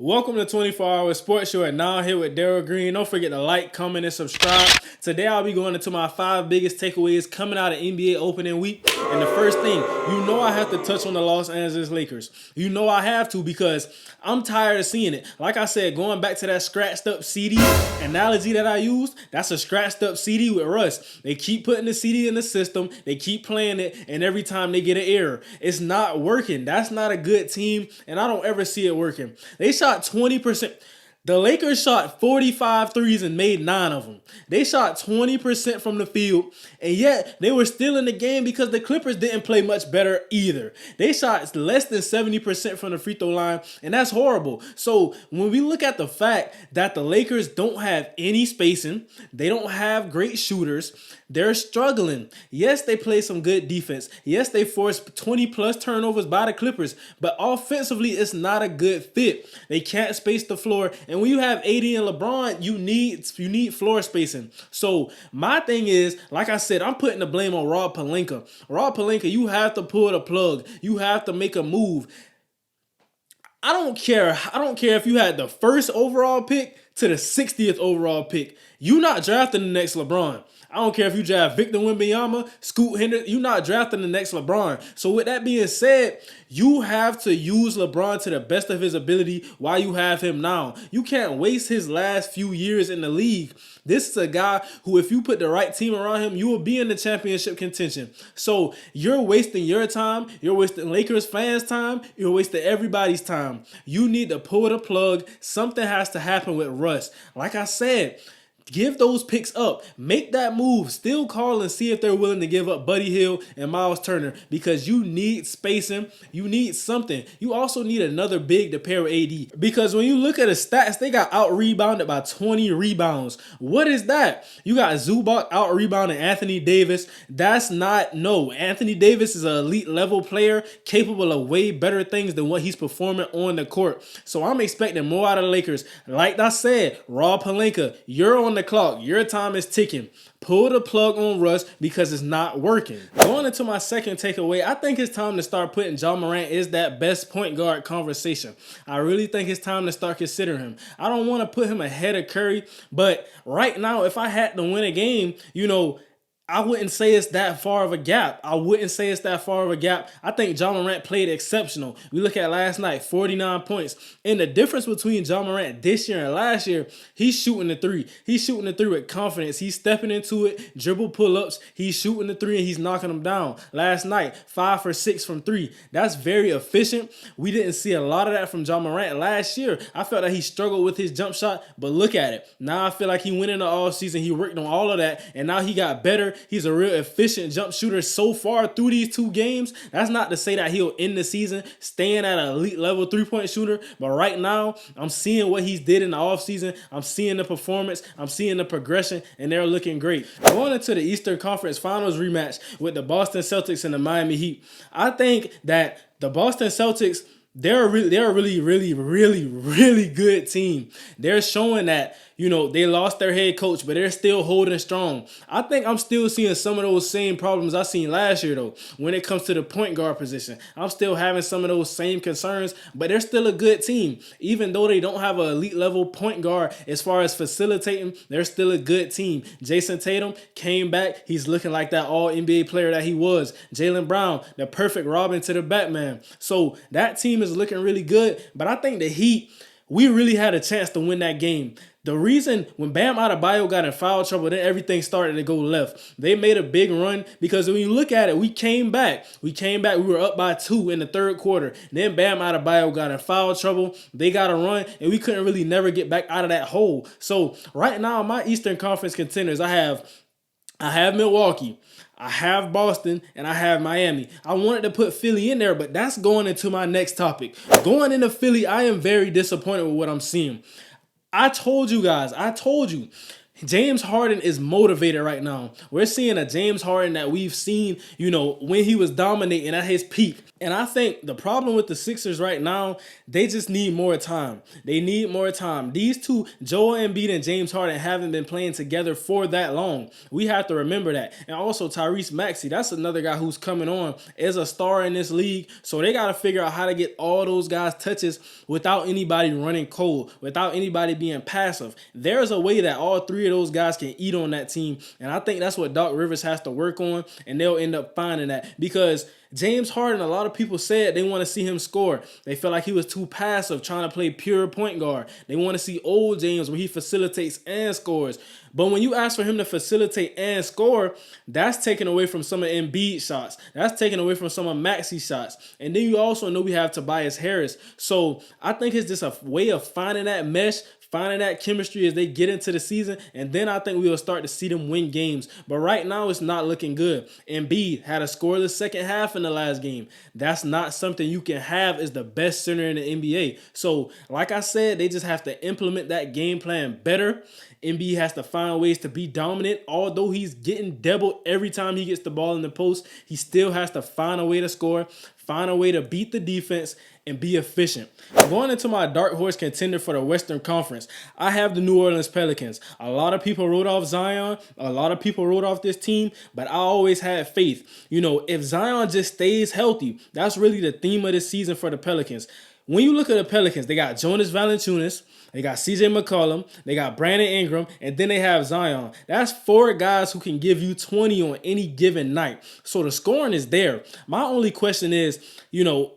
Welcome to 24-Hour Sports Show, and now I'm here with Daryl Green. Don't forget to like, comment, and subscribe. Today I'll be going into my 5 biggest takeaways coming out of NBA opening week. And the first thing, I have to touch on the Los Angeles Lakers. I have to because I'm tired of seeing it. Like I said, going back to that scratched up CD analogy that I used, that's a scratched up CD with rust. They keep putting the CD in the system, they keep playing it, and every time they get an error, it's not working. That's not a good team, and I don't ever see it working. They shot 20%. The Lakers shot 45 threes and made 9 of them. They shot 20% from the field, and yet they were still in the game because the Clippers didn't play much better either. They shot less than 70% from the free throw line, and that's horrible. So when we look at the fact that the Lakers don't have any spacing, they don't have great shooters, they're struggling. Yes, they play some good defense. Yes, they forced 20-plus turnovers by the Clippers, but offensively, it's not a good fit. They can't space the floor, and when you have AD and LeBron, you need floor spacing. So my thing is, like I said, I'm putting the blame on Rob Pelinka. Rob Pelinka, you have to pull the plug. You have to make a move. I don't care if you had the first overall pick to the 60th overall pick. You're not drafting the next LeBron. I don't care if you draft Victor Wembanyama, Scoot Henderson, you're not drafting the next LeBron. So with that being said, you have to use LeBron to the best of his ability while you have him now. You can't waste his last few years in the league. This is a guy who, if you put the right team around him, you will be in the championship contention. So you're wasting your time. You're wasting Lakers fans' time. You're wasting everybody's time. You need to pull the plug. Something has to happen with Russ. Like I said, give those picks up. Make that move. Still call and see if they're willing to give up Buddy Hield and Miles Turner because you need spacing. You need something. You also need another big to pair with AD because when you look at the stats, they got out-rebounded by 20 rebounds. What is that? You got Zubac out-rebounding Anthony Davis. Anthony Davis is an elite level player capable of way better things than what he's performing on the court. So I'm expecting more out of the Lakers. Like I said, Rob Pelinka, you're on the clock. Your time is ticking. Pull the plug on Russ because it's not working. Going into my second takeaway, I think it's time to start putting Ja Morant is that best point guard conversation. I really think it's time to start considering him. I don't want to put him ahead of Curry, but right now, if I had to win a game, I wouldn't say it's that far of a gap. I think Ja Morant played exceptional. We look at last night, 49 points. And the difference between Ja Morant this year and last year, he's shooting the three. He's shooting the three with confidence. He's stepping into it, dribble pull-ups. He's shooting the three and he's knocking them down. Last night, 5 for 6 from 3. That's very efficient. We didn't see a lot of that from Ja Morant last year. I felt that he struggled with his jump shot, but look at it. Now I feel like he went in the offseason. He worked on all of that, and now he got better. He's a real efficient jump shooter so far through these 2 games. That's not to say that he'll end the season staying at an elite level 3-point shooter. But right now, I'm seeing what he's did in the offseason. I'm seeing the performance. I'm seeing the progression, and they're looking great. Going into the Eastern Conference Finals rematch with the Boston Celtics and the Miami Heat, I think that the Boston Celtics, they're a really good team. They're showing that, they lost their head coach, but they're still holding strong. I think I'm still seeing some of those same problems I seen last year, though, when it comes to the point guard position. I'm still having some of those same concerns, but they're still a good team. Even though they don't have an elite level point guard as far as facilitating, they're still a good team. Jason Tatum came back. He's looking like that all-NBA player that he was. Jaylen Brown, the perfect Robin to the Batman. So that team is looking really good, but I think the Heat, we really had a chance to win that game. The reason when Bam Adebayo got in foul trouble, then everything started to go left. They made a big run because when you look at it, we came back. We were up by 2 in the third quarter. Then Bam Adebayo got in foul trouble. They got a run, and we couldn't really never get back out of that hole. So right now, my Eastern Conference contenders, I have Milwaukee, I have Boston, and I have Miami. I wanted to put Philly in there, but that's going into my next topic. Going into Philly, I am very disappointed with what I'm seeing. I told you. James Harden is motivated right now. We're seeing a James Harden that we've seen, when he was dominating at his peak. And I think the problem with the Sixers right now, they just need more time. They need more time. These two, Joel Embiid and James Harden, haven't been playing together for that long. We have to remember that. And also Tyrese Maxey, that's another guy who's coming on as a star in this league. So they got to figure out how to get all those guys touches without anybody running cold, without anybody being passive. There's a way that all three of those guys can eat on that team. And I think that's what Doc Rivers has to work on, and they'll end up finding that because James Harden, a lot of people said they want to see him score. They felt like he was too passive, trying to play pure point guard. They want to see old James where he facilitates and scores. But when you ask for him to facilitate and score, that's taken away from some of Embiid shots. That's taken away from some of Maxey's shots. And then you also know we have Tobias Harris. So I think it's just a way of finding that mesh, finding that chemistry as they get into the season, and then I think we will start to see them win games. But right now, it's not looking good. Embiid had a scoreless second half in the last game. That's not something you can have as the best center in the NBA. So, like I said, they just have to implement that game plan better. Embiid has to find ways to be dominant. Although he's getting doubled every time he gets the ball in the post, he still has to find a way to score, find a way to beat the defense, and be efficient. Going into my dark horse contender for the Western Conference, I have the New Orleans Pelicans. A lot of people wrote off Zion. A lot of people wrote off this team, but I always had faith. If Zion just stays healthy, that's really the theme of this season for the Pelicans. When you look at the Pelicans, they got Jonas Valanciunas, they got CJ McCollum, they got Brandon Ingram, and then they have Zion. That's 4 guys who can give you 20 on any given night. So the scoring is there. My only question is,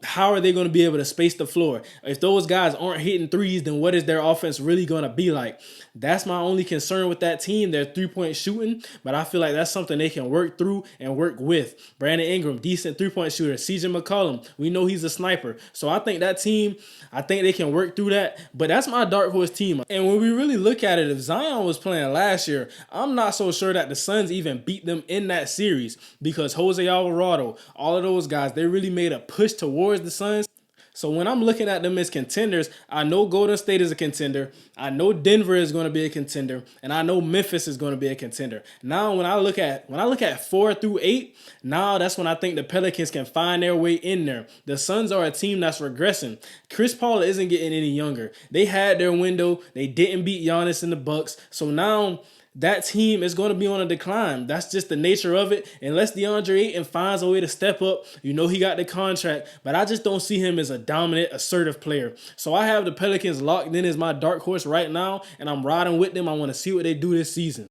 how are they going to be able to space the floor? If those guys aren't hitting threes, then what is their offense really going to be like? That's my only concern with that team. Their 3-point shooting, but I feel like that's something they can work through and work with. Brandon Ingram, decent 3-point shooter. CJ McCollum, we know he's a sniper. So I think that team, I think they can work through that. But that's my dark horse team. And when we really look at it, if Zion was playing last year, I'm not so sure that the Suns even beat them in that series because Jose Alvarado, all of those guys, they really made a push towards the Suns. So when I'm looking at them as contenders, I know Golden State is a contender. I know Denver is going to be a contender, and I know Memphis is going to be a contender. Now, when I look at 4 through 8, now that's when I think the Pelicans can find their way in there. The Suns are a team that's regressing. Chris Paul isn't getting any younger. They had their window. They didn't beat Giannis and the Bucks. So now that team is going to be on a decline. That's just the nature of it. Unless DeAndre Ayton finds a way to step up, he got the contract, but I just don't see him as a dominant, assertive player. So I have the Pelicans locked in as my dark horse right now, and I'm riding with them. I want to see what they do this season.